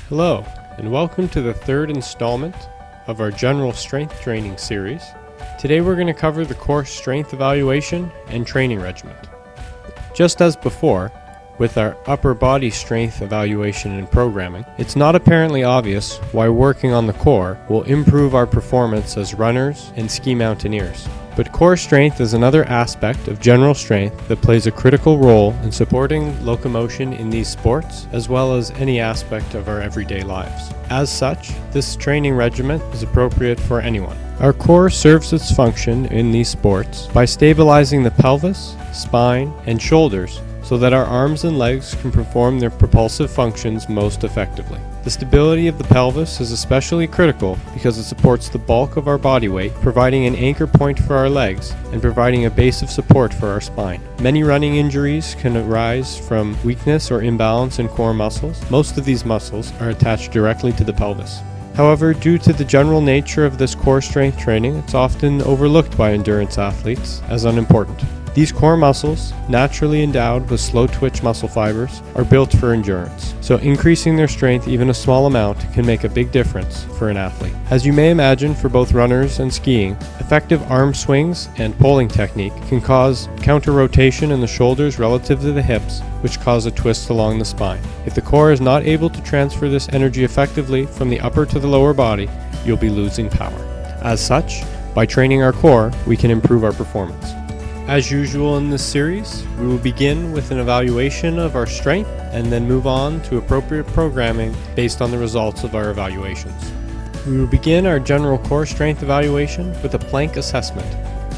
Hello, and welcome to the third installment of our General Strength Training series. Today we're going to cover the core strength evaluation and training regimen. Just as before, with our upper body strength evaluation and programming, it's not apparently obvious why working on the core will improve our performance as runners and ski mountaineers. But core strength is another aspect of general strength that plays a critical role in supporting locomotion in these sports, as well as any aspect of our everyday lives. As such, this training regimen is appropriate for anyone. Our core serves its function in these sports by stabilizing the pelvis, spine, and shoulders so that our arms and legs can perform their propulsive functions most effectively. The stability of the pelvis is especially critical because it supports the bulk of our body weight, providing an anchor point for our legs and providing a base of support for our spine. Many running injuries can arise from weakness or imbalance in core muscles. Most of these muscles are attached directly to the pelvis. However, due to the general nature of this core strength training, it's often overlooked by endurance athletes as unimportant. These core muscles, naturally endowed with slow twitch muscle fibers, are built for endurance, so increasing their strength even a small amount can make a big difference for an athlete. As you may imagine, for both runners and skiing, effective arm swings and pulling technique can cause counter-rotation in the shoulders relative to the hips, which cause a twist along the spine. If the core is not able to transfer this energy effectively from the upper to the lower body, you'll be losing power. As such, by training our core, we can improve our performance. As usual in this series, we will begin with an evaluation of our strength and then move on to appropriate programming based on the results of our evaluations. We will begin our general core strength evaluation with a plank assessment.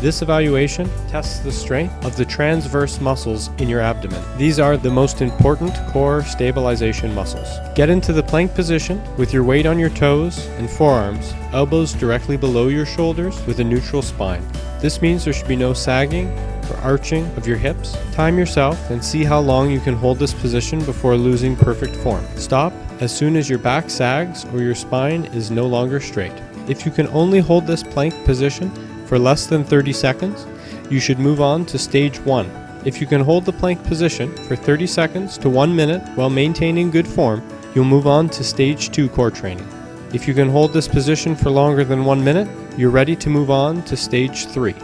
This evaluation tests the strength of the transverse muscles in your abdomen. These are the most important core stabilization muscles. Get into the plank position with your weight on your toes and forearms, elbows directly below your shoulders with a neutral spine. This means there should be no sagging or arching of your hips. Time yourself and see how long you can hold this position before losing perfect form. Stop as soon as your back sags or your spine is no longer straight. If you can only hold this plank position for less than 30 seconds, you should move on to stage 1. If you can hold the plank position for 30 seconds to 1 minute while maintaining good form, you'll move on to stage 2 core training. If you can hold this position for longer than 1 minute, you're ready to move on to stage 3.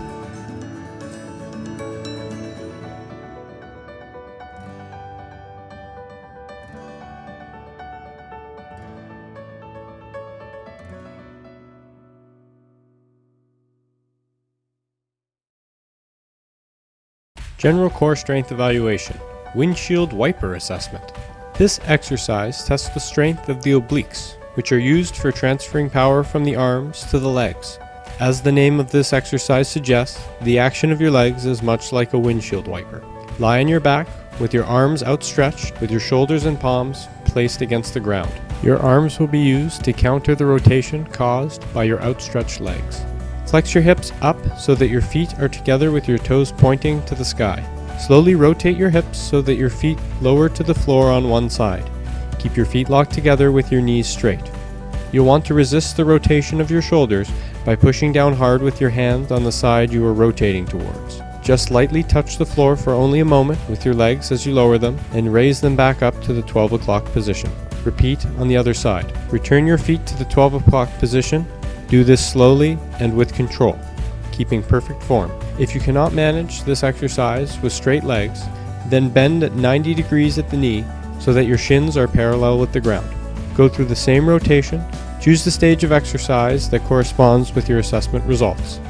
General core strength evaluation, windshield wiper assessment. This exercise tests the strength of the obliques, which are used for transferring power from the arms to the legs. As the name of this exercise suggests, the action of your legs is much like a windshield wiper. Lie on your back with your arms outstretched with your shoulders and palms placed against the ground. Your arms will be used to counter the rotation caused by your outstretched legs. Flex your hips up so that your feet are together with your toes pointing to the sky. Slowly rotate your hips so that your feet lower to the floor on one side. Keep your feet locked together with your knees straight. You'll want to resist the rotation of your shoulders by pushing down hard with your hand on the side you are rotating towards. Just lightly touch the floor for only a moment with your legs as you lower them and raise them back up to the 12 o'clock position. Repeat on the other side. Return your feet to the 12 o'clock position. Do this slowly and with control, keeping perfect form. If you cannot manage this exercise with straight legs, then bend at 90 degrees at the knee so that your shins are parallel with the ground. Go through the same rotation. Choose the stage of exercise that corresponds with your assessment results.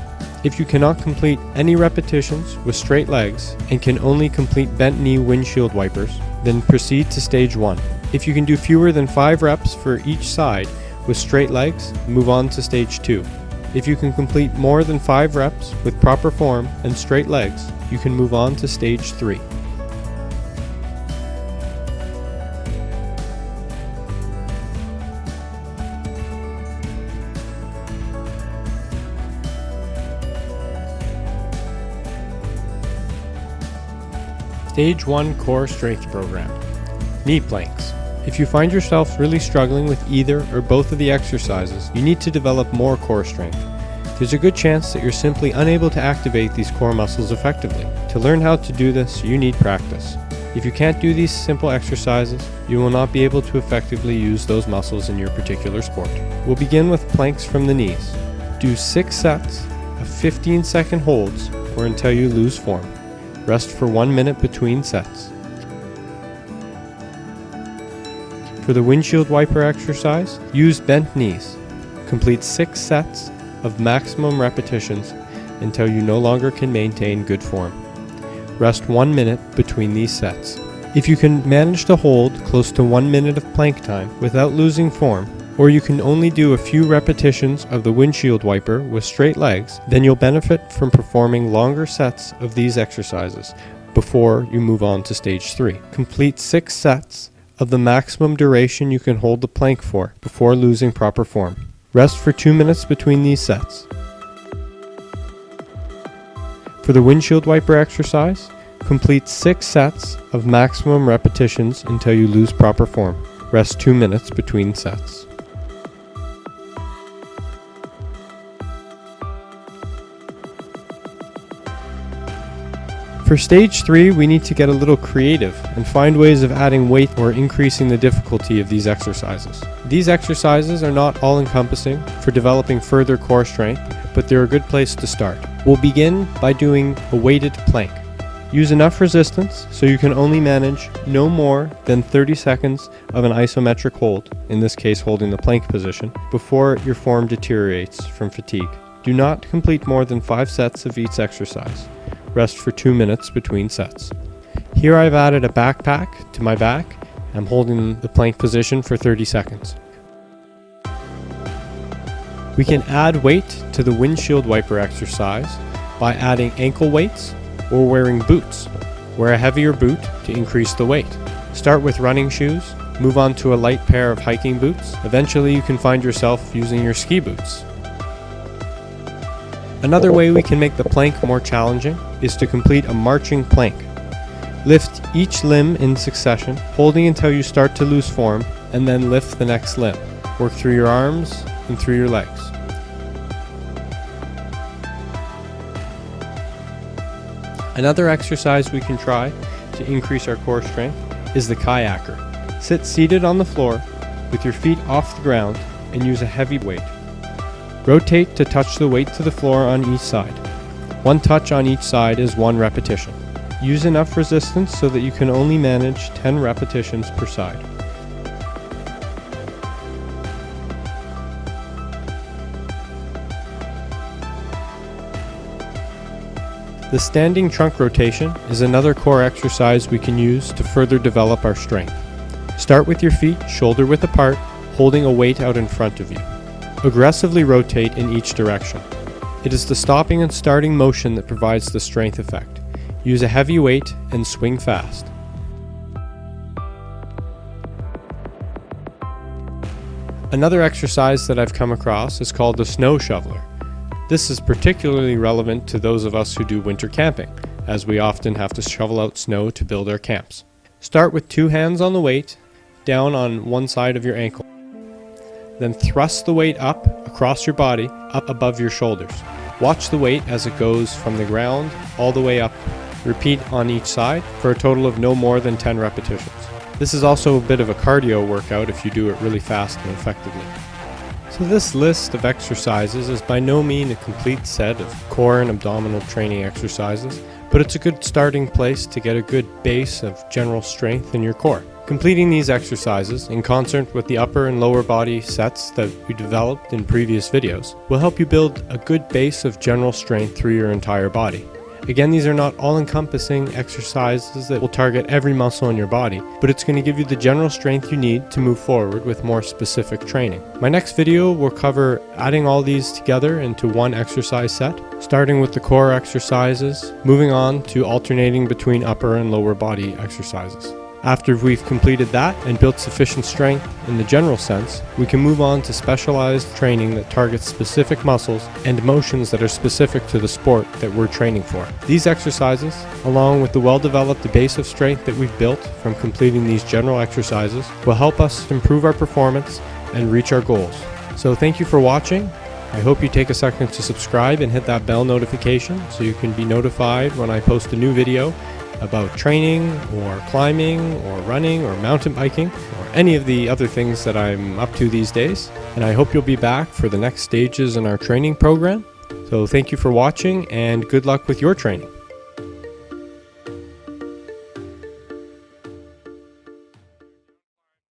If you cannot complete any repetitions with straight legs and can only complete bent knee windshield wipers, then proceed to stage 1. If you can do fewer than 5 reps for each side with straight legs, move on to stage 2. If you can complete more than 5 reps with proper form and straight legs, you can move on to stage 3. Stage 1 Core Strength Program. Knee planks. If you find yourself really struggling with either or both of the exercises, you need to develop more core strength. There's a good chance that you're simply unable to activate these core muscles effectively. To learn how to do this, you need practice. If you can't do these simple exercises, you will not be able to effectively use those muscles in your particular sport. We'll begin with planks from the knees. Do 6 sets of 15-second holds or until you lose form. Rest for 1 minute between sets. For the windshield wiper exercise, use bent knees. Complete 6 sets of maximum repetitions until you no longer can maintain good form. Rest 1 minute between these sets. If you can manage to hold close to 1 minute of plank time without losing form, or you can only do a few repetitions of the windshield wiper with straight legs, then you'll benefit from performing longer sets of these exercises before you move on to stage 3. Complete 6 sets of the maximum duration you can hold the plank for before losing proper form. Rest for 2 minutes between these sets. For the windshield wiper exercise, complete 6 sets of maximum repetitions until you lose proper form. Rest 2 minutes between sets. For stage 3, we need to get a little creative and find ways of adding weight or increasing the difficulty of these exercises. These exercises are not all-encompassing for developing further core strength, but they're a good place to start. We'll begin by doing a weighted plank. Use enough resistance so you can only manage no more than 30 seconds of an isometric hold, in this case holding the plank position, before your form deteriorates from fatigue. Do not complete more than 5 sets of each exercise. Rest for 2 minutes between sets. Here I've added a backpack to my back. I'm holding the plank position for 30 seconds. We can add weight to the windshield wiper exercise by adding ankle weights or wearing boots. Wear a heavier boot to increase the weight. Start with running shoes, move on to a light pair of hiking boots. Eventually you can find yourself using your ski boots. Another way we can make the plank more challenging is to complete a marching plank. Lift each limb in succession, holding until you start to lose form, and then lift the next limb. Work through your arms and through your legs. Another exercise we can try to increase our core strength is the kayaker. Sit seated on the floor with your feet off the ground and use a heavy weight. Rotate to touch the weight to the floor on each side. 1 touch on each side is 1 repetition. Use enough resistance so that you can only manage 10 repetitions per side. The standing trunk rotation is another core exercise we can use to further develop our strength. Start with your feet shoulder width apart, holding a weight out in front of you. Aggressively rotate in each direction. It is the stopping and starting motion that provides the strength effect. Use a heavy weight and swing fast. Another exercise that I've come across is called the snow shoveler. This is particularly relevant to those of us who do winter camping, as we often have to shovel out snow to build our camps. Start with 2 hands on the weight, down on one side of your ankle. Then thrust the weight up across your body, up above your shoulders. Watch the weight as it goes from the ground all the way up. Repeat on each side for a total of no more than 10 repetitions. This is also a bit of a cardio workout if you do it really fast and effectively. So this list of exercises is by no means a complete set of core and abdominal training exercises, but it's a good starting place to get a good base of general strength in your core. Completing these exercises in concert with the upper and lower body sets that we developed in previous videos will help you build a good base of general strength through your entire body. Again, these are not all-encompassing exercises that will target every muscle in your body, but it's going to give you the general strength you need to move forward with more specific training. My next video will cover adding all these together into one exercise set, starting with the core exercises, moving on to alternating between upper and lower body exercises. After we've completed that and built sufficient strength in the general sense, we can move on to specialized training that targets specific muscles and motions that are specific to the sport that we're training for. These exercises, along with the well-developed base of strength that we've built from completing these general exercises, will help us improve our performance and reach our goals. So thank you for watching. I hope you take a second to subscribe and hit that bell notification so you can be notified when I post a new video about training or climbing or running or mountain biking or any of the other things that I'm up to these days. And I hope you'll be back for the next stages in our training program. So thank you for watching and good luck with your training.